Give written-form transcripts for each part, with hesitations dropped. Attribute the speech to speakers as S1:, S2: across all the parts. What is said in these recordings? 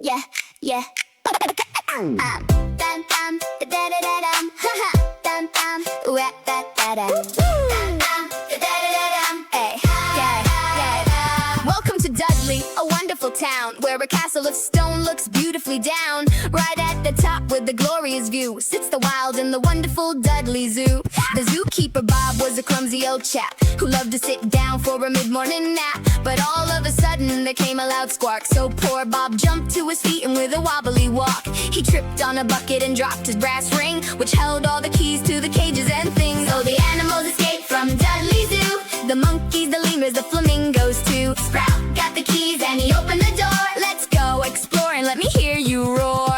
S1: Yeah, yeah. Dum dum da da da da dum, ha ha. Dum dum, ooh ah da da dum. Dum dum da da da dum. Hey, yeah. Welcome to Dudley, a wonderful town where a castle of stone looks beautifully down. Right at the top with the glorious view sits the wild and the wonderful Dudley Zoo. The zookeeper Bob was a clumsy old chap who loved to sit down for a mid-morning nap. But all of a sudden there came a loud squawk, so poor Bob jumped to his feet and with a wobbly walk he tripped on a bucket and dropped his brass ring, which held all the keys to the cages and things. So the animals escaped from Dudley Zoo, the monkeys, the lemurs, the flamingos too. Sprout got the keys and he opened the door. Let's go explore and let me hear you roar.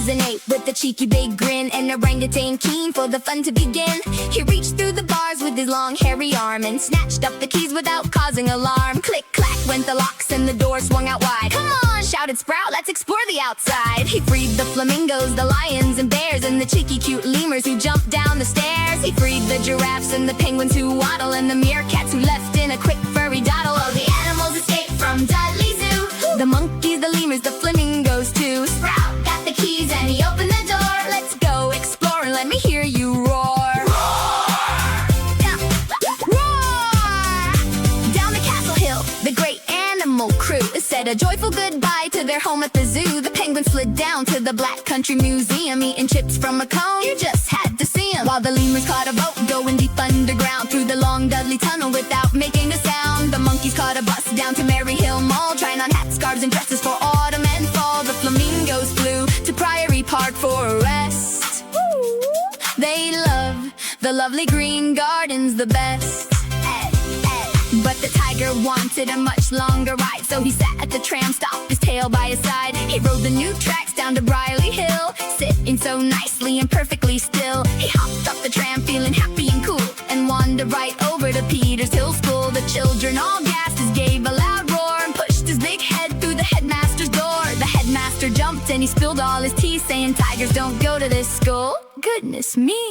S1: An ape with a cheeky big grin and orangutan keen for the fun to begin. He reached through the bars with his long hairy arm and snatched up the keys without causing alarm. Click clack went the locks and the door swung out wide. Come on, shouted Sprout, let's explore the outside. He freed the flamingos, the lions and bears, and the cheeky cute lemurs who jumped down the stairs. He freed the giraffes and the penguins who waddle, and the meerkats who left in a quick furry dawdle. All the animals escaped from Dudley Zoo, the monkeys, the lemurs, the flamingos too. Sprout got the keys and he opened the door. Let's go explore and let me hear you roar. Roar! Down the castle hill, the great animal crew said a joyful goodbye to their home at the zoo. The penguins slid down to the Black Country Museum, eating chips from a cone. You just had to see 'em. While the lemurs caught a boat going deep underground through the long Dudley Tunnel without making a sound. The monkeys caught a bus down to Mary Hill Mall, trying on hats, scarves, and dresses for autumn and fall. The flamingos flew to Priory Park for a rest. They love the lovely green gardens the best. But the tiger wanted a much longer ride, so he sat at the tram stop, his tail by his side. He rode the new tracks down to Briley Hill, sitting so nicely and perfectly still. He hopped off the tram feeling happy and cool, and wandered right over to Peter's Hill School. The children all gasped as gave a loud roar and pushed his big head through the headmaster's door. The headmaster jumped and he spilled all his tea, saying, "Tigers don't go to this school." Goodness me!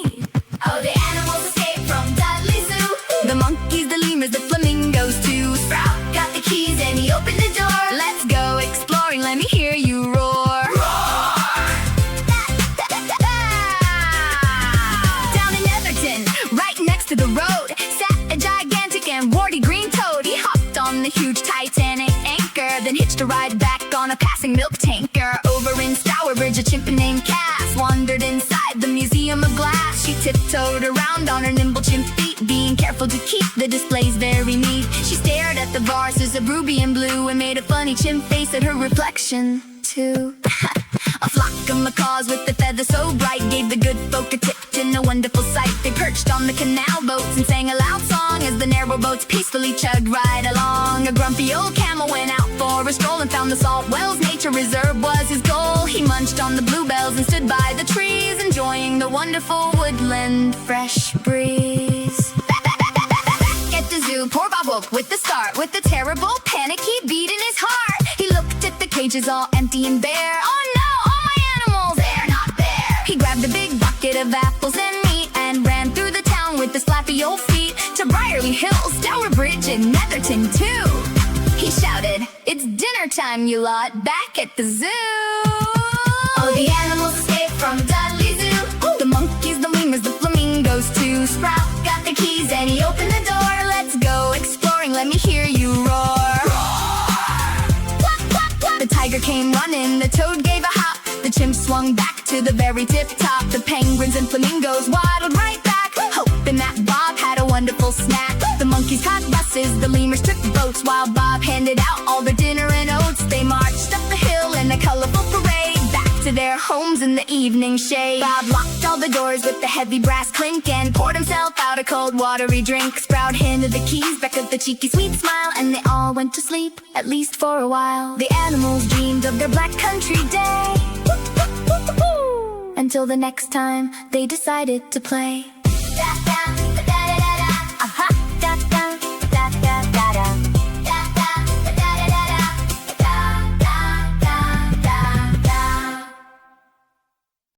S1: Oh, the animals escaped from Dudley Zoo, the monkeys, the lemurs, the flamingos too. Sprout got the keys and he opened the door. Let's go exploring, let me hear you roar. Down in Everton, right next to the road, sat a gigantic and warty green toad. He hopped on the huge Titanic anchor, then hitched a ride back on a passing milk tanker. Over in Stourbridge, a chimp named Cass wandered inside the Museum of Glass. She tiptoed around on her nimble chimp feet, being careful to keep the displays very neat. She stared at the vases of ruby and blue and made a funny chimp face at her reflection too. A flock of macaws with the feathers so bright gave the good folk a tip in a wonderful sight. They perched on the canal boats and sang a loud song as the narrow boats peacefully chugged right along. A grumpy old camel went out for a stroll and found the Salt Wells Nature Reserve was his goal. He munched on the bluebells and stood by the trees, enjoying the wonderful woodland fresh breeze. Back at the zoo, poor Bob woke with the start, with a terrible panicky beat in his heart. He looked at the cages all empty and bare. Oh no, all my animals, they're not there. He grabbed a big bucket of apples and meat and ran through the town with his flappy old feet to Brierley Hills, Stourbridge, and Netherton too. He shouted, "It's dinner time, you lot, back at the zoo." Oh, the animals escaped from Dudley Zoo, the monkeys, the lemurs, the flamingos too. Sprout got the keys and he opened the door. Let's go exploring, let me hear you roar. The tiger came running, the toad gave a hop, the chimp swung back to the very tip-top. The penguins and flamingos waddled right back, hoping that Bob had a wonderful snack. The monkeys caught buses, the lemurs took boats, while Bob handed out all their dinner and oats. They marched up the hill in a colorful parade, back to their homes in the evening shade. Bob locked all the doors with the heavy brass clink and poured himself out a cold watery drink. Sprout handed the keys back with a cheeky sweet smile, and they all went to sleep, at least for a while. The animals dreamed of their Black Country day, until the next time they decided to play.